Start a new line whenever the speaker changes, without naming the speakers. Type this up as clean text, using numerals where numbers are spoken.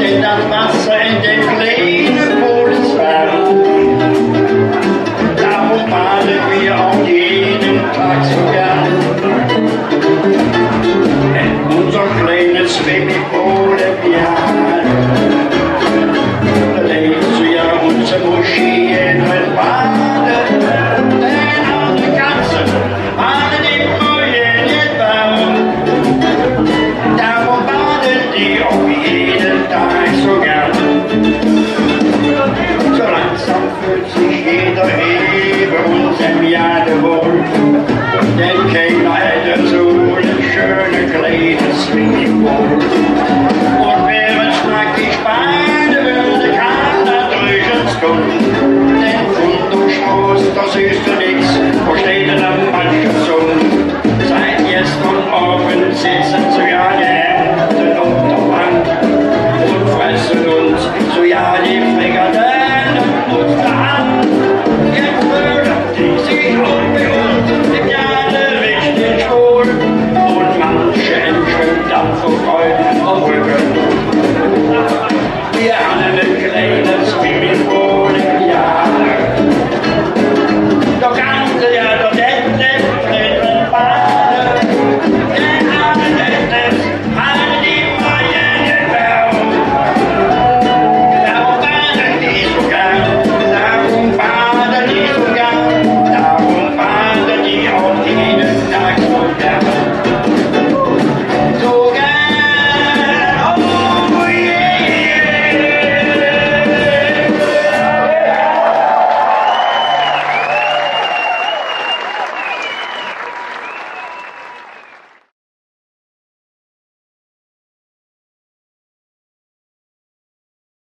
Denn das Wasser in dem kleinen Poolswald, darum baden wir auch jeden Tag so gern. In unser kleines Babypool im Jahr, da legst du ja unsere Moscheen mit Baden, denn alle Katzen, alle die Brühen in Baum, darum baden die auch jeden Tag so gern. So langsam fühlt sich jeder bei uns im Jahre wohl, denn keiner hätte so ein schönes kleines Swimmingpool. Und während nackig beide würde keiner drüben's kommen, denn Grund und Stoß, das ist ja nix, wo steht denn am manchen Sohn? Seit jetzt und morgen sitzen